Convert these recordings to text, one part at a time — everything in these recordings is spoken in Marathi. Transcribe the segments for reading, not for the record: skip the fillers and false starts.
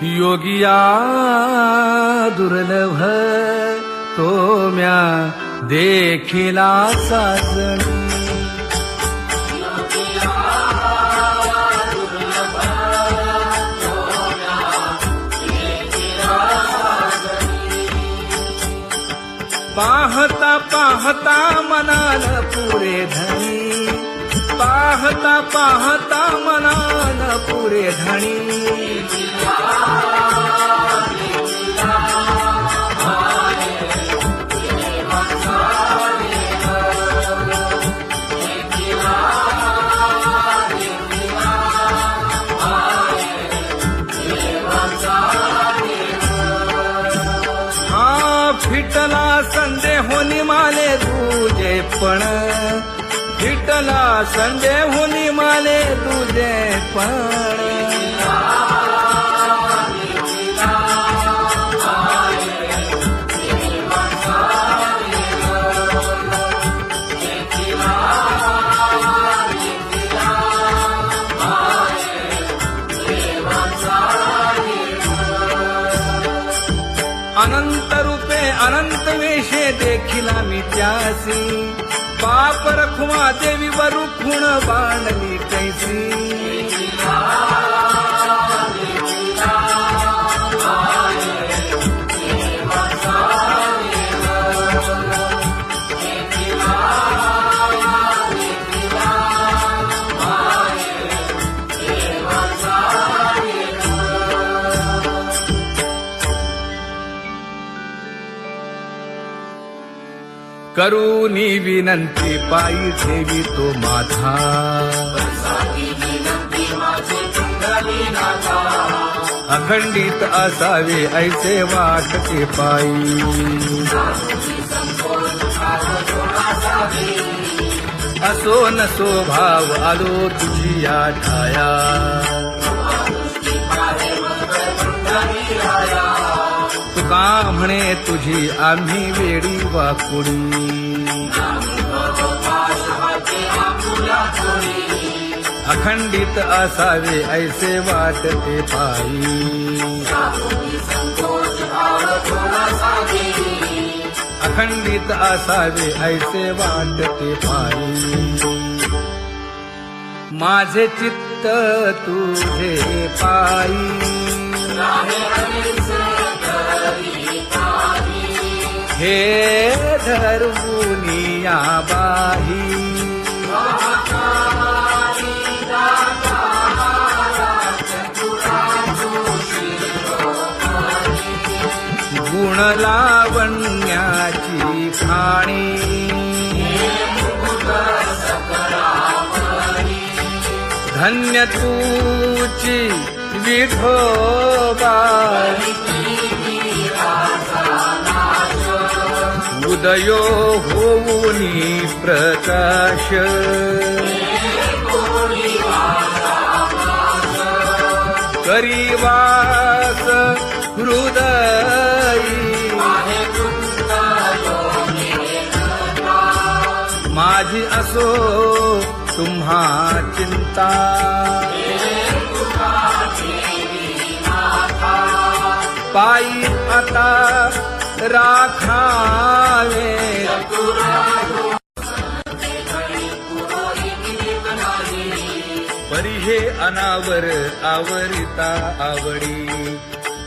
योगिया दुर्लभ तो म्या देखिला साजणी. पाहता पाहता मनाल पुरे धणी, पाहता पाहता मनाल पुरे धणी. फिटला संदेहोनी माले तुझे पण, फिटला संदेहोनी माले तुझे पण. अनंत रूपे अनंत वेशे देखिला मी त्यासी, बाप रखुमा देवी वरु खुण बांधली कैसी. करूनी विनंती पायी ठेवी तो माथा, अखंडित असावे ऐसे वाटते पायी. असो नसो भाव आलो तुझी या ठाया, तुका म्हणे तुझी आम्ही वेडी वाकुडी. अखंडित असावे ऐसे वाटते पायी, अखंडित असावे ऐसे वाटते पायी. माझे चित्त तुझे पायी, हे धर्मुनिया बाही. गुण लावण्याची खाणी, धन्य तूची विठोबा. उदयो होऊनी प्रकाश, करीवास हृदयी. माझी असो तुम्हा चिंता, पायी आता राखावे. परी हे अनावर आवरिता आवडी,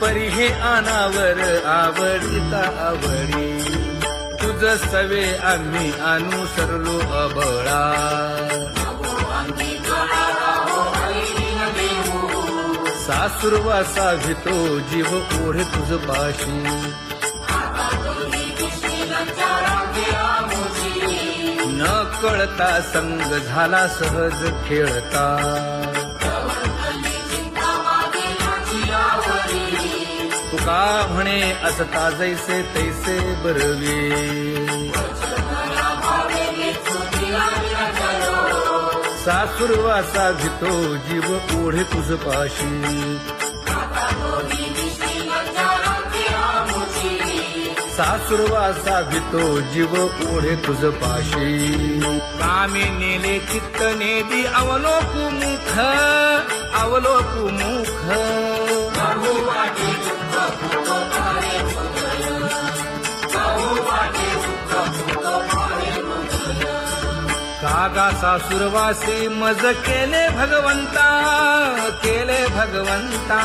परी हे अनावर आवडिता आवडी. तुझ सवे आम्ही अनुसरलो अबळा, सासुरवासा भितो जीव ओढे तुझ पाशी. न कळता संग झाला सहज खेळता, तुका म्हणे असता जैसे तैसे बरवे. सासुरवासा भितो जीव ओढे तुझ पाशी. सासुरवासा भितो जीव ओढे तुझ पाशी. कामी नेले चित्त नेदी अवलोकु मुख, अवलोकु मुख. कागा सासुरवासी मज केले भगवंता, केले भगवंता.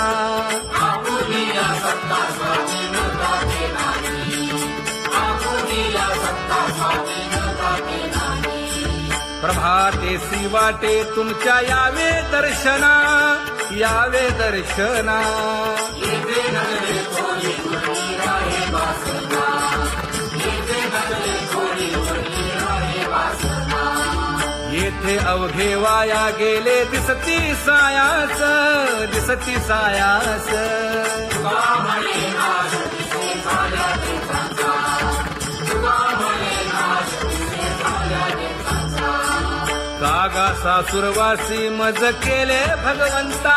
प्रभातेसी वाटे तुमच्या यावे दर्शना, यावे दर्शना. येथे अवघे वाया गेले दिसती सायास, दिसती सायास. कागा सासुरवासी मज केले भगवंता,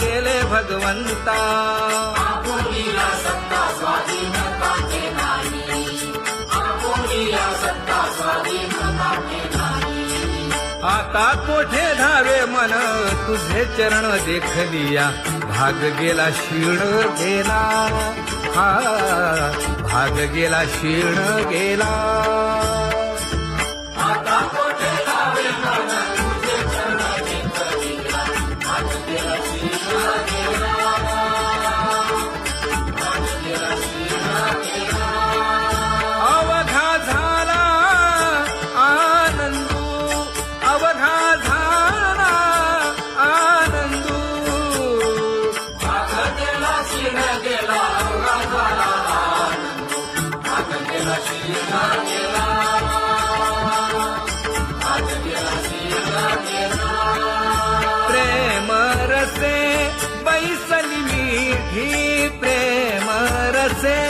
केले भगवंता. आता कोठे धावे मन तुझे चरण देखलिया, भाग गेला क्षीण गेला, हा भाग गेला क्षीण गेला. आता कोठे धावे मन तुझे चरण देखलिया, भाग गेला क्षीण गेला, भाग गेला क्षीण गेला. अवघा झाला आनंदू, अवघा झाला आनंदू. भाग गेला क्षीण गेला, अवघा झाला आनंदू. भाग गेला क्षीण गेला, भाग गेला क्षीण गेला. प्रेम रसे बैसली मीठी, प्रेम रसे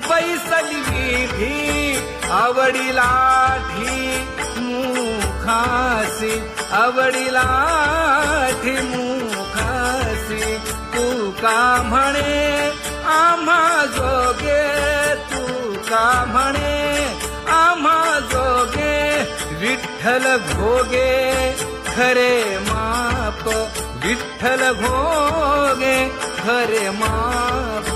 बैसली मीठी. आवडीला मुखासी, आवडीला मुखासी. तू का म्हणे आम्हा जोगे, तू का म्हणे आम्हा जोगे. विठ्ठल भोगे खरे माप, विठ्ठल भोगे खरे माप.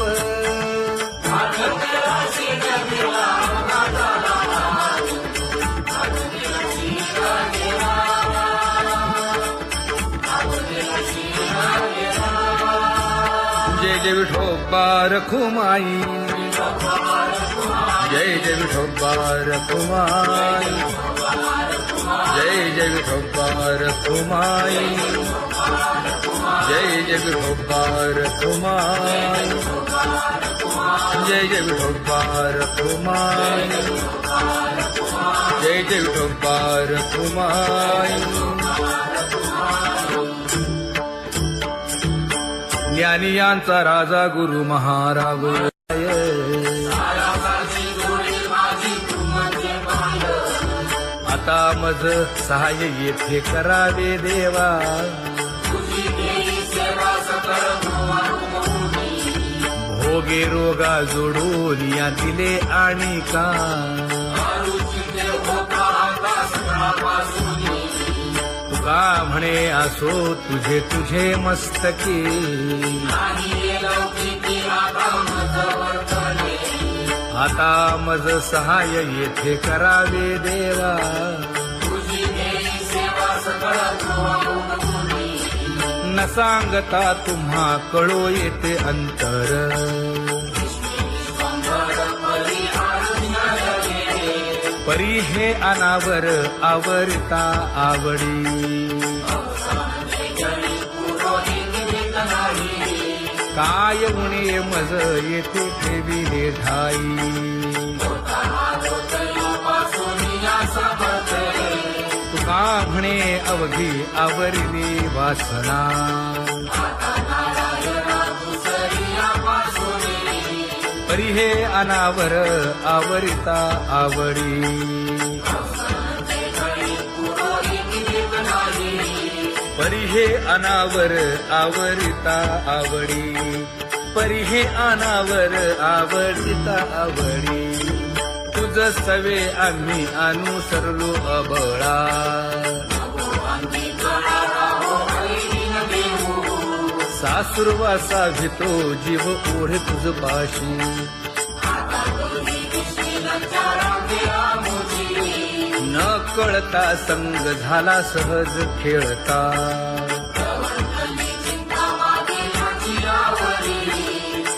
जय जय विठोबा रखुमाई, जय जय विठोबा रखुमाई, जय जय विठोबा रखुमाई, जय जय विठोबा रखुमाई, जय जय विठोबा रखुमाई, जय जय विठोबा रखुमाई. ज्ञानियांचा राजा गुरु महाराज, आता मज सहाय्य येथे करावे देवा. भोगे रोगा जोडून या दिले आणि का. तुका म्हणे असो तुझे तुझे मस्तकी. आता मज सहाय्य येथे करावे देवा. न सांगता तुम्हा कळो येते अंतर. परी हे अनावर आवरता आवडी. काय उणे मज येथे ठेविले ठाई. तुका म्हणे अवघी आवरली वासना. परी हे अनावर आवरिता आवडी. परी हे अनावर आवरिता आवडी. परी हे अनावर आवडिता आवडी. तुझ सवे आम्ही अनुसरलो अबळा. सासुरवासा भितो जीव ओढे तुझ पाशी न कळता संग झाला सहज खेळता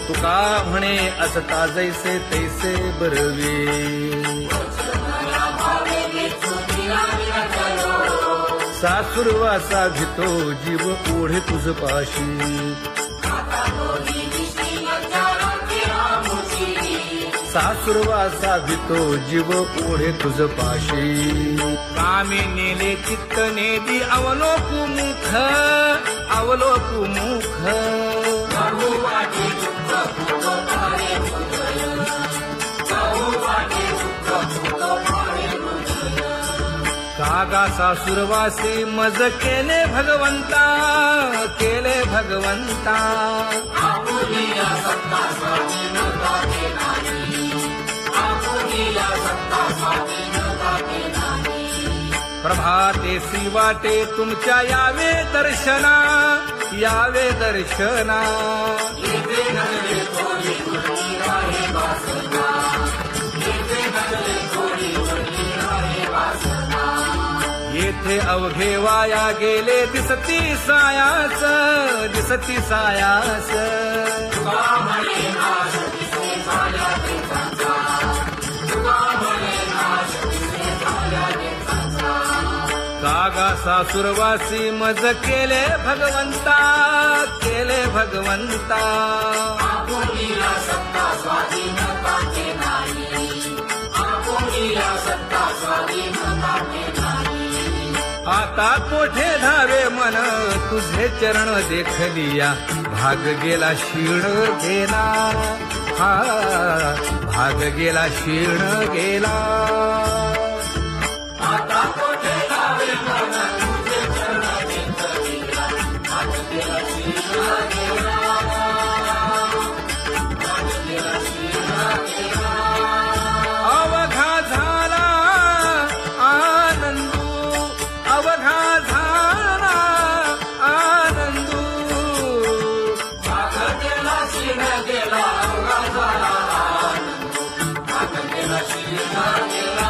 तुका म्हणे असता जैसे तैसे बरवे सासुरवासा भितो जीव ओढे तुझ पाशी सासुरवासा भितो जीव ओढे तुझ पाशी कामे नेले चित्त नेदी अवलोकु मुख अवलोकु मुख कागा सासुरवासी मज केले भगवंता केले भगवंता प्रभाते सी वाटे तुमच्या यावे दर्शना यावे दर्शना येथे अवघे वाया गेले दिसती सायास दिसती सायास कागा सासुरवासी मज केले भगवंता केले भगवंता आता कोठे धावे मन तुझे चरण देखलिया भाग गेला क्षीण गेला हा भाग गेला क्षीण गेला आता कोठे धावे मन तुझे चरण देखलिया भाग गेला क्षीण गेला भाग गेला क्षीण गेला अवघा झाला आनंदू अवघा झाला आनंदू भाग गेला क्षीण गेला अवघा झाला आनंदू भाग गेला क्षीण गेला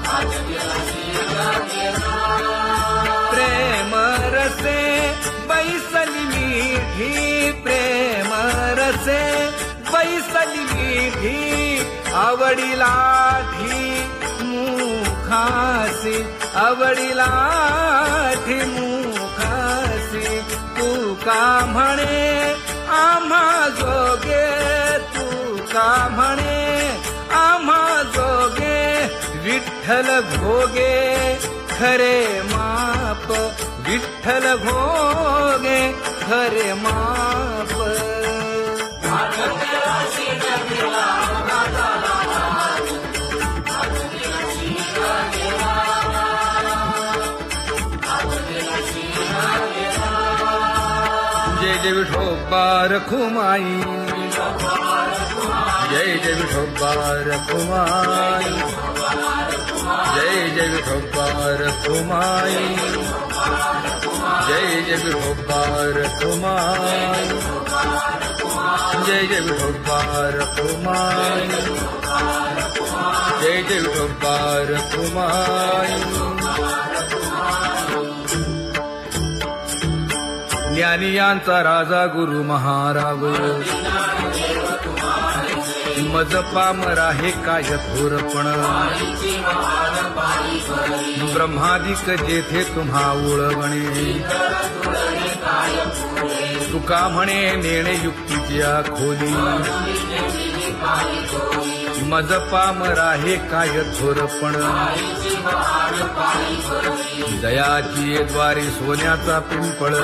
भाग गेला क्षीण गेला प्रेम रसे बैसली मीठी प्रेम रसे बैसली मीठी आवडीला ठी मुखासी आवडीला ठी मुखासी तू का म्हणे आम्हा जोगे तू का म्हणे आम्हा जोगे विठ्ठल भोगे खरे माप विठ्ठल भोगे खरे माप जय जय विठोबा रखुमाई जय जय विठोबा रखुमाई जय जय विठोबा रखुमाई जय जय विठोबा रखुमाई जय जय विठोबा रखुमाई जय जय विठोबा रखुमाई ज्ञानियांचा राजा गुरु महाराज मज पामरा हे काय थोरपण ब्रह्मादिक जेथे तुम्हा उळवणे तुका म्हणे नेणे युक्तीच्या खोली मज पामरा हे काय थोरपण दयाची द्वारे सोन्याचा पिंपळ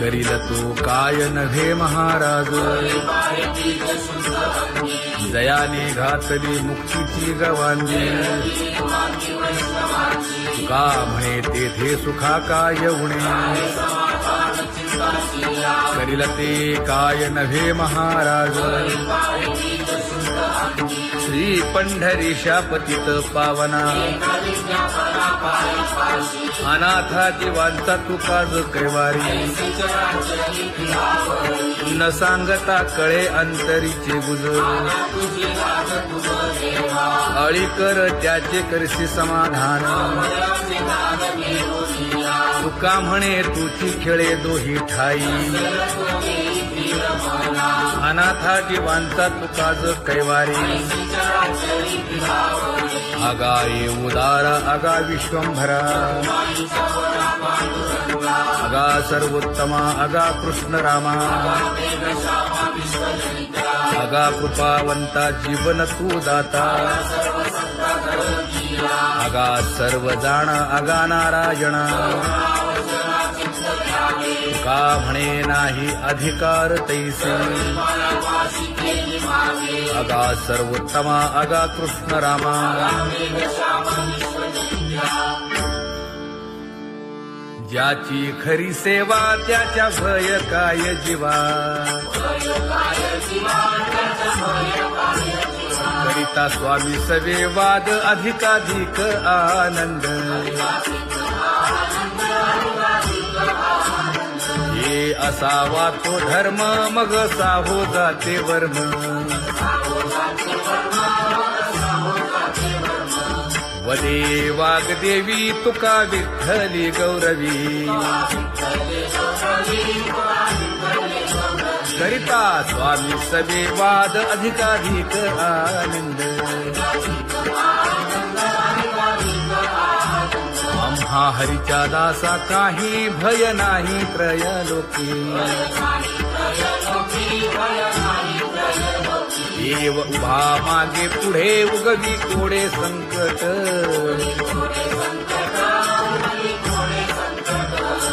करील तो काय नव्हे महाराज दयाने घातली मुक्तीची गवांगी का म्हणे तेथे सुखा काय उणे करील ते काय नव्हे महाराज श्री पंढरीशा पतित पावना अनाथा जीवांचा तुकाज कैवारी न सांगता कळे अंतरीचे गुजर अळी कर त्याचे करशी समाधान तुका म्हणे तुची खेळे दोही ठाई अनाथा जीवांचा तुकाज कैवारी आगा ये उदार आगा विश्वंभरा आगा सर्वोत्तमा आगा कृष्ण रामा आगा कृपावंता जीवन तू दाता आगा सर्व जाण आगा नारायणा तुका म्हणे नाही अधिकार तैसे आगा सर्वोत्तमा आगा कृष्ण रामा ज्याची खरी सेवा त्याच्या भय काय जीवा करिता स्वामी सवे वाद अधिकाधिक आनंद हे असावा तो धर्म मग साहो जाते वर्म वदे वाग्देवी तुका विठ्ठली गौरवी करिता स्वामी सवे वाद अधिकाधिक आनंद आम्हा हरीच्या दासा काही भय नाही त्रयलोकी देव उभा मागे पुढे उगवी कोडे संकट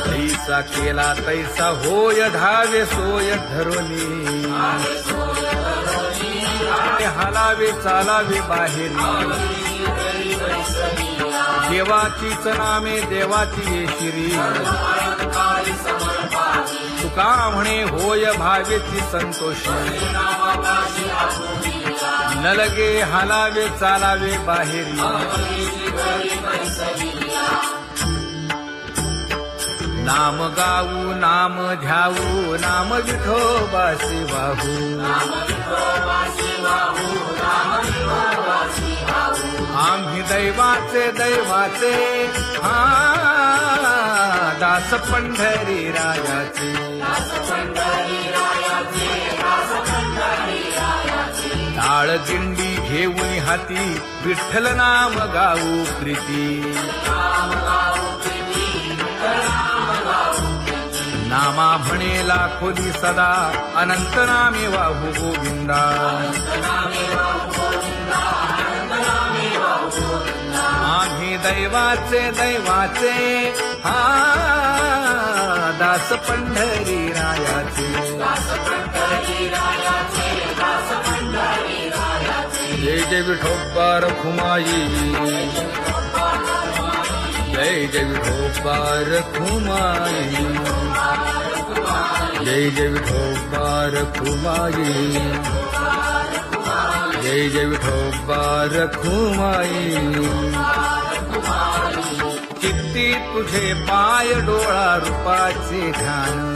तैसा केला तैसा होय धावे सोय धरोनी हलावे चालावे बाहेरी देवाचीच नामे देवाची शिरी तुका म्हणे होय भावेची संतोषी न लगे हालावे चालावे बाहेरी नाम गाऊ नाम ध्याऊ नाम विठोबासी वाहू आम्ही दैवाचे दैवाचे हा दास पंढरी रायाचे टाळ दिंडी घेऊन हाती विठ्ठल नाम गाऊ प्रीती नामा म्हणे लाखोली सदा अनंत नामे वाहू गोविंदा आम्ही दैवाचे दैवाचे हा दास पंढरी रायाचे जय जय विठोबा रखुमाई जय जय विठोबा रखुमाई जय जय विठोबा रखुमाई जय जय विठोबा रखुमाई चित्ती तुझे पाय डोळा रूपाचे ध्यान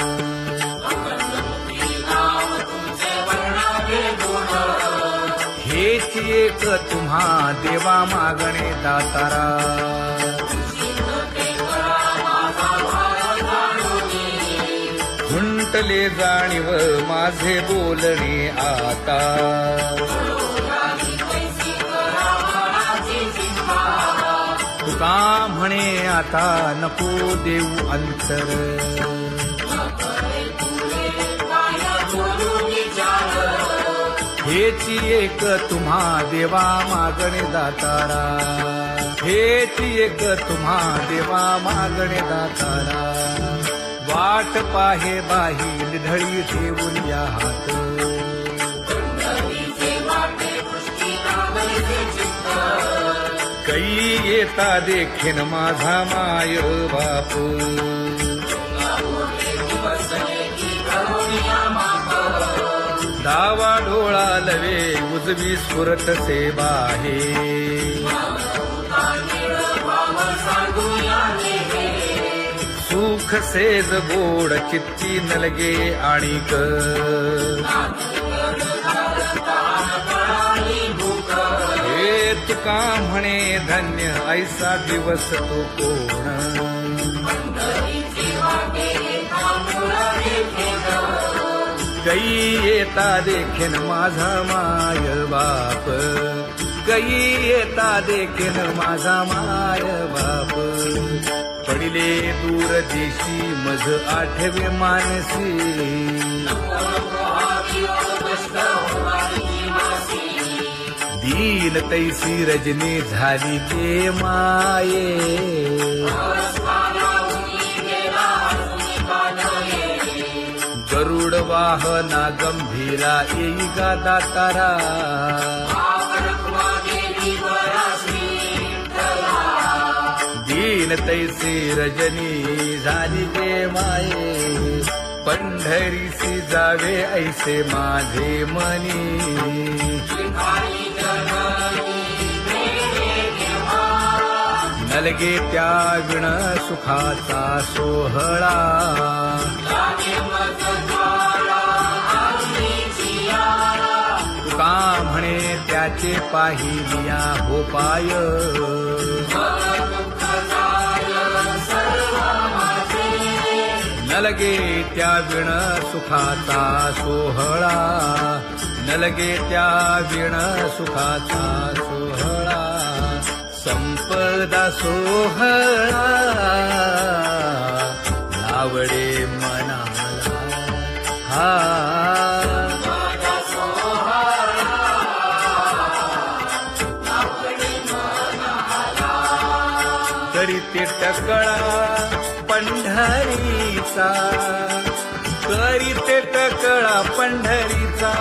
हेच एक तुम्हा देवा मागणे दातारा खुंटले जाणीव माझे बोलणे आता तुका म्हणे आता नको देऊ अंतर हेची एक तुम्हा देवा मागणे दातारा हेची एक तुम्हा देवा मागणे दातारा वाट पाहे बाही निढळी ठेवून या हात कै येता देखीन माझा माय बापू डावा डोळा लवे उजवी सुरत सेवा हे सुख सेज गोड चित्ती नलगे आणिक हे तुका म्हणे धन्य ऐसा दिवस तो कोण गई येता देखेन माझा माय बाप गई येता देखेन माझा माय बाप पडिले दूर देशी मज आठवे मानसी दीन तैसी रजनी झाली ते माये गरुड वाहना गंभीरा येई गा दातारा दीन तैसी रजनी झाली गे माये पंढरीसी जावे ऐसे माझे मनी नलगे त्या विण सुखाचा सोहळा तुका म्हणे त्याचे पाहिलिया हो पाय नलगे त्या विण सुखाचा सोहळा नलगे त्या विण सुखाचा सोहळा संपदा सोहळा लावडे मनाला हा तरी ते टकळा पंढरीचा तरी ते टकळा पंढरीचा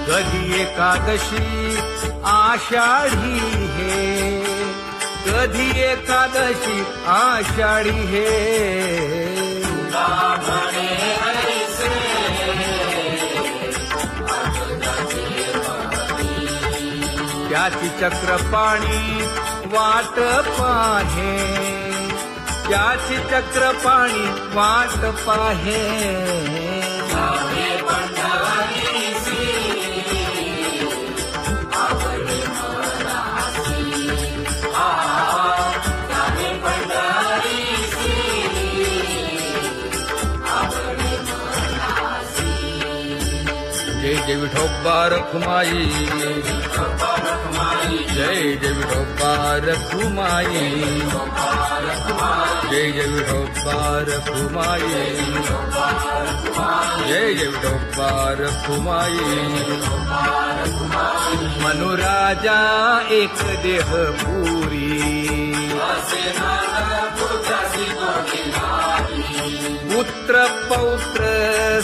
कधी एकादशी आषाढी हे कधी एकादशी आषाढी हे त्याची चक्रपाणी वाट पाहे त्याची चक्रपाणी वाट पाहे जय जय विठोबा रखुमाई जय जय विठोबा रखुमाई जय जय विठोबा रखुमाई जय जय विठोबा रखुमाई मनुराजा एक देह पुरी पुत्र पौत्र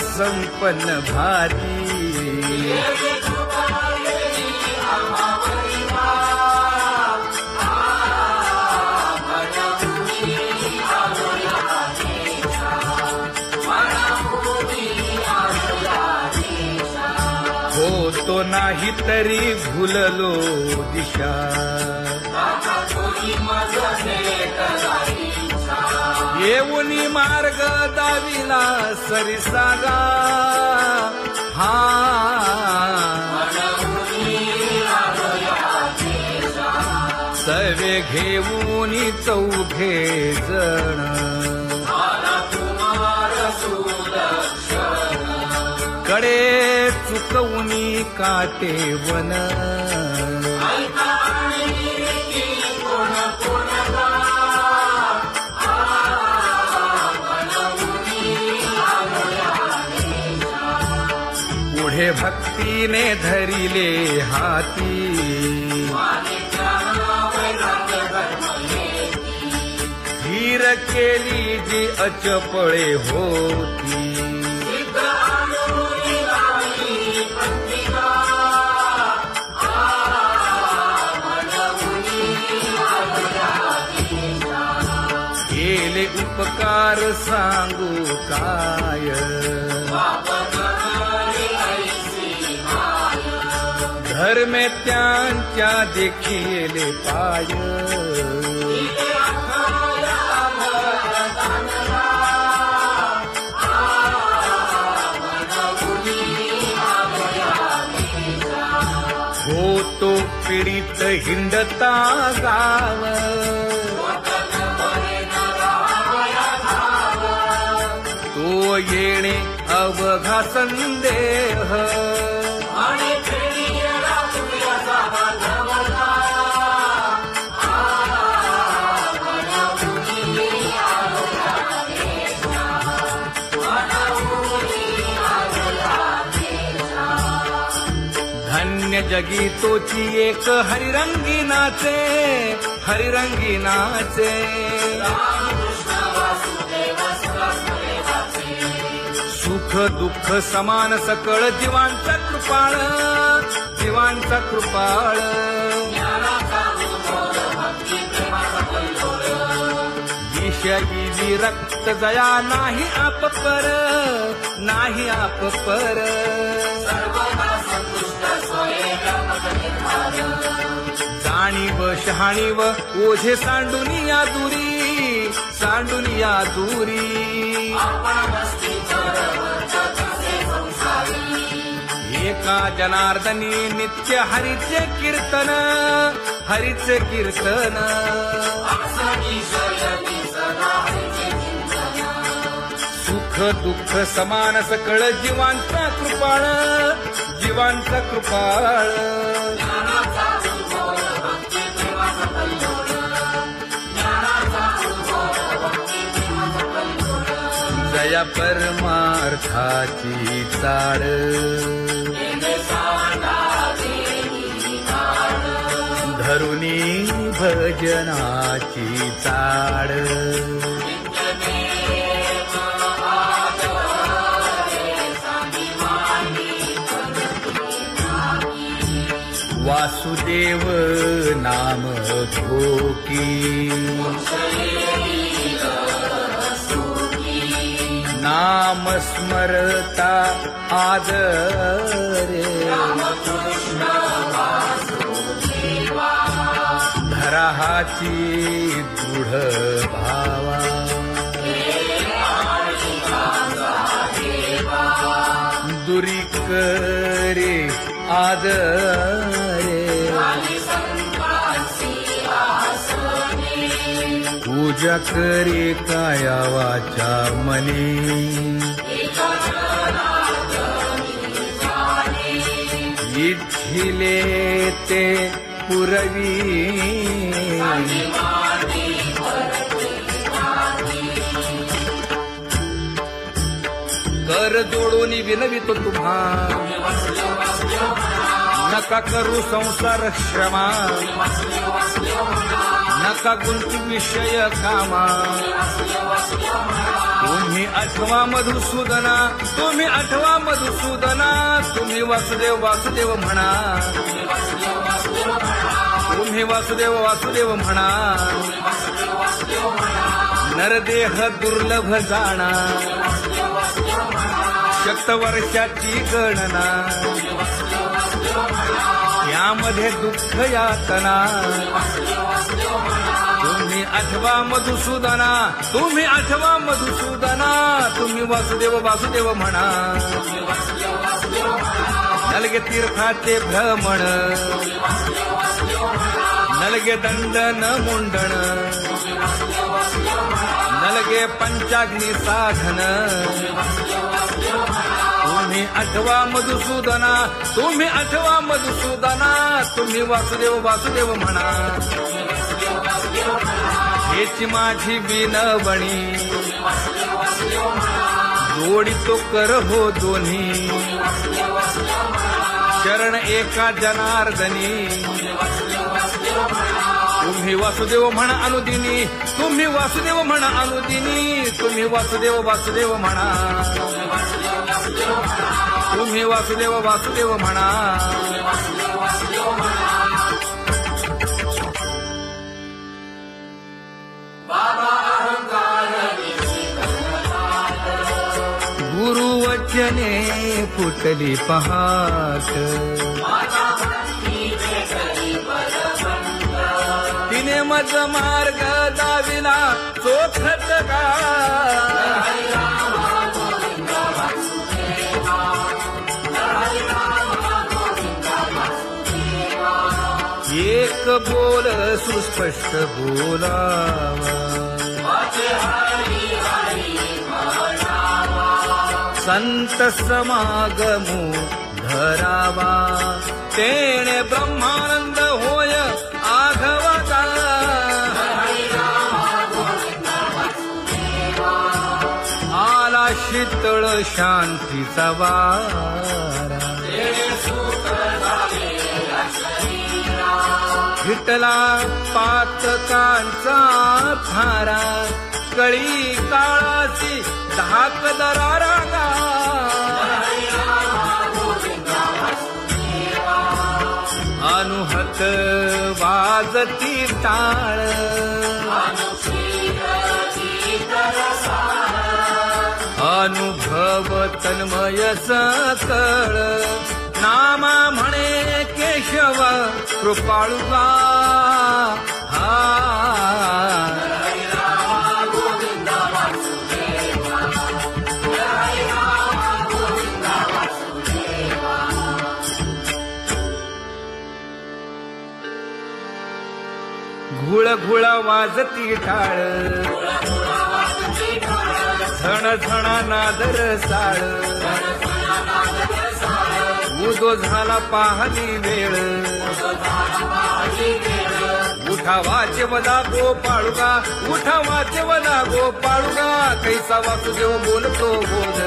संपन्न भारी होतो नाही तरी भुललो दिशा येऊनी मार्ग दाविला सरिसागा हा सवे घेऊनी चौघे जण कडे चुकवूनी काटे वन पुढे भक्तीने धरिले हाती धीर केली जी अचपळे होती उपकार सांगू काय. धर्मे त्यांच्या देखिले पाय. होतो पीडित हिंडता गाव. तो येणे अवघा संदेह. धन्य जगी तोची एक हरिरंगी नाचे. हरिरंगी नाचे. सुख दुःख समान सकळ जीवांचा कृपाळ. जीवांचा कृपाळ. विषयी विरक्त जया नाही आपपर. नाही आपपर. जाणीव शहाणीव ओझे सांडुनिया दुरी. सांडुनिया दुरी. एका जनार्दनी नित्य हरीचे कीर्तन. हरीचे कीर्तन. सुख दुःख समान सकळ जीवांचा कृपाळ. जीवांचा कृपाळ. जया परमार्थाची चाळ. धरुणी भजनाची चाळ. वासुदेव नाम घोकी. नाम स्मरता आदरे. धराहाची दृढ भावा. दुरी करे आदरे. पूजा करे काया वाचा मनी. इच्छिले ते पुरवी. कर जोडून विनवितो तुम्हा. नका करू संसार श्रमा. नका गुंतू विषय कामा. तुम्ही आठवा मधुसूदना. तुम्ही आठवा मधुसूदना. तुम्ही वासुदेव वासुदेव म्हणा. तुम्ही वासुदेव वासुदेव म्हणा. नरदेह दुर्लभ जाणा. शतवर्षाची गणना. यामध्ये दुःख यातना. तुम्ही आठवा मधुसूदना. तुम्ही आठवा मधुसूदना. तुम्ही वासुदेव वासुदेव म्हणा. नलगे तीर्थाचे भ्रमण. नलगे दंडन मुंडण. नलगे पंचाग्नी साधन. तुम्ही आठवा मधुसूदना. तुम्ही आठवा मधुसूदना. तुम्ही वासुदेव वासुदेव म्हणा. हेची माझी विनवणी. जोडितो कर हो दोन्ही. शरण एका जनार्दनी. तुम्ही वासुदेव म्हणा अनुदिनी. तुम्ही वासुदेव म्हणा अनुदिनी. तुम्ही वासुदेव वासुदेव म्हणा. तुम्ही वासुदेव वासुदेव म्हणा. बाबा अहंकार सुवचने फुटली पहाट, तिने मज मार्ग दाविला चोखत का, एक बोल सुस्पष्ट बोलावा, संत समागमू धरावा, तेणे ब्रह्मानंद होय आघवता, आला शीतळ शांतीचा वारा, विठला पातकांचा थारा, कळी काळाची धाक दरारा, अनुहत वाजती टाळ, अनुभव तन्मय सकळ, नामा म्हणे केशव कृपाळुगा, घुळ घुळ वाजती टाळ, झण झणा नादर साळ, उदो झाला पाहली वेळ, उठा वाचे वदा गोपाळुगा, उठा वाचे वदा गोपाळुगा, कैसा वासुदेव बोलतो बोल,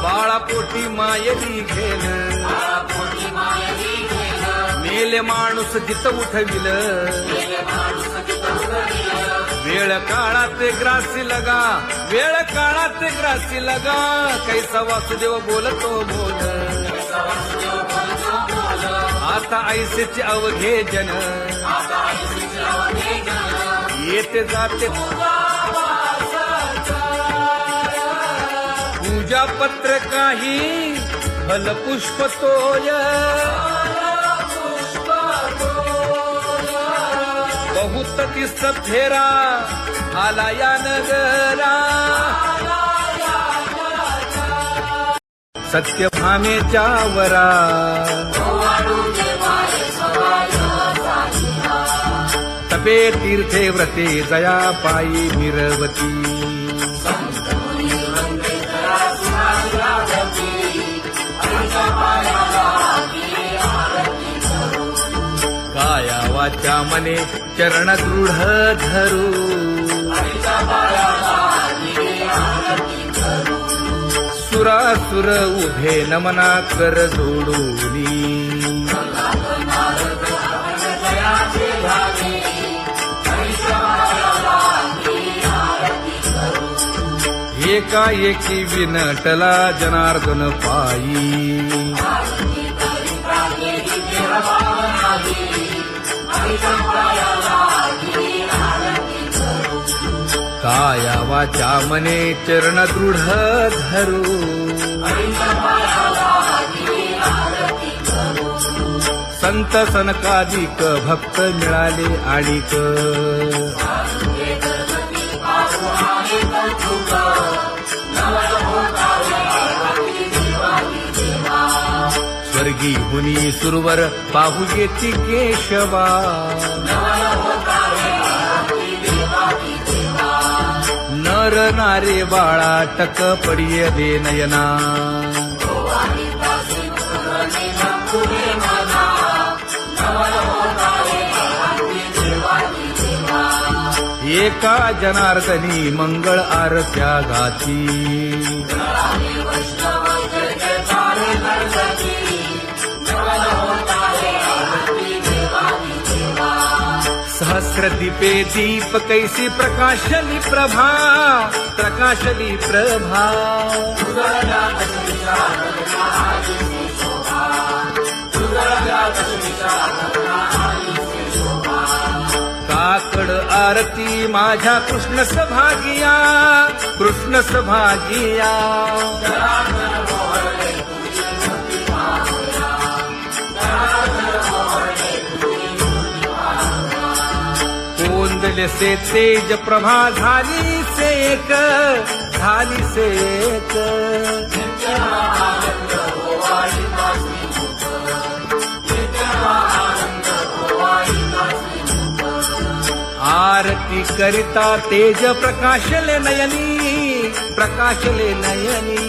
बाळा पोटी मायली घेल, मेले माणूस जित उठविल, वेळ काळात ग्रासी लगा, वेळ काळात ग्रासी लगा, कैसा वासुदेव बोलतो बोल, आता ऐसेचे अवघे जन, येते जाते पूजा पत्र काही फलपुष्प तोय, बहुत तीस फेरा आला या नगरा, सत्यभामेच्या वरा, तपे तीर्थे व्रते जया पायी मिरवती, काया वाचा मने चरण दृढ धरू, सुरासुर उभे नमना कर जोडूनी, एकाएकी विनटला जनार्दन पायी, काया वाचा मने चरण दृढ धरू, संत सनकादिक भक्त मिळाले आणिक, स्वर्गी हुनी सुरवर पाहू येती केशवा, नर नारे बाळा टक पडिये दे नयना, एका जनार्दनी मंगळ आरत्या गाती, सहस्र दीपे दीप कैसी प्रकाशली प्रभा, प्रकाशली प्रभा, काकड आरती माझ्या कृष्ण सभागिया, कृष्ण सभागिया. कोंदले से तेज प्रभा झाली सेक, झाली सेक. आरती करिता तेज प्रकाशले नयनी, प्रकाशले नयनी.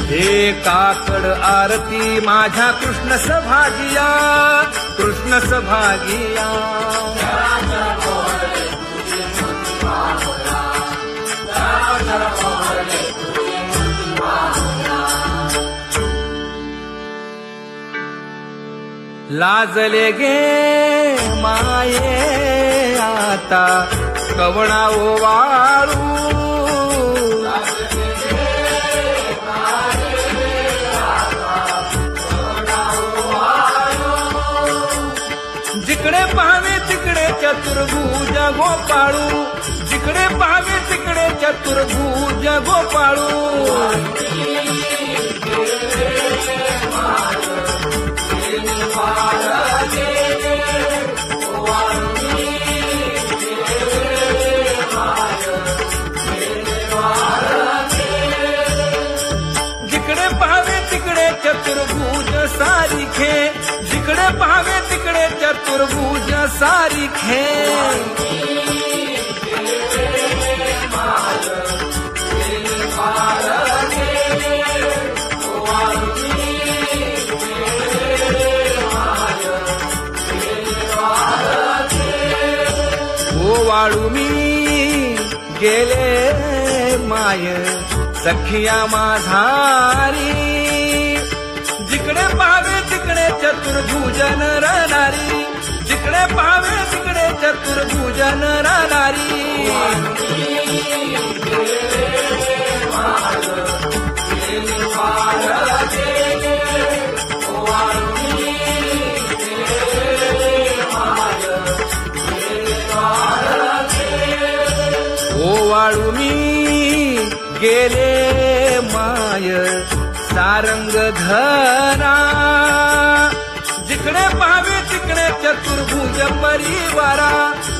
हे काकड आरती माझ्या कृष्ण सभागिया, कृष्ण सभागिया. लाजले गे माये आता कवणा ओवाळू, जिकडे पाहावे तिकडे चतुर्भुज गोपाळू, जिकडे पाहावे तिकडे चतुर्भुज गोपाळू. जिकडे पाहावे तिकडे चतुर्भुज सारिखे, जिकडे पाहावे तिकडे चतुर्भुज सारिखे. ओवाळू मी गेले माय सखिया माझारी, जिकडे पाहावे तिकडे चतुर्भुज नरनारी, जिकडे पाहावे तिकडे चतुर्भुज नरनारी. ओवाळू मी गेले माय सारंग धरा, जिकडे पाहावे तिकडे चतुर्भुज परिवारा,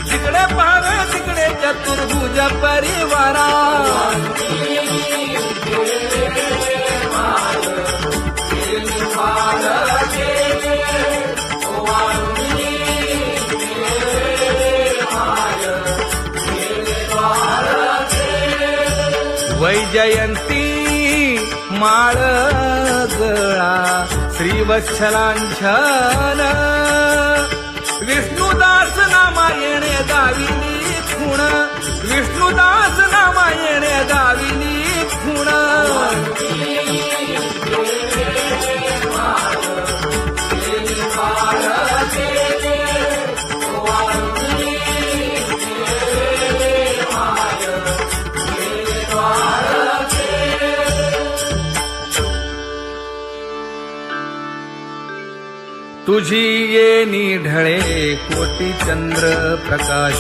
जिकडे पाहावे तिकडे चतुर्भुज परिवारा. वैजयंती माळ गळा श्रीवत्सलांछन, विष्णुदास नामायणे गाविली खूण, विष्णुदास नामायणे गाविली खूण. तुझी ये ढळे कोटी चंद्र प्रकाश,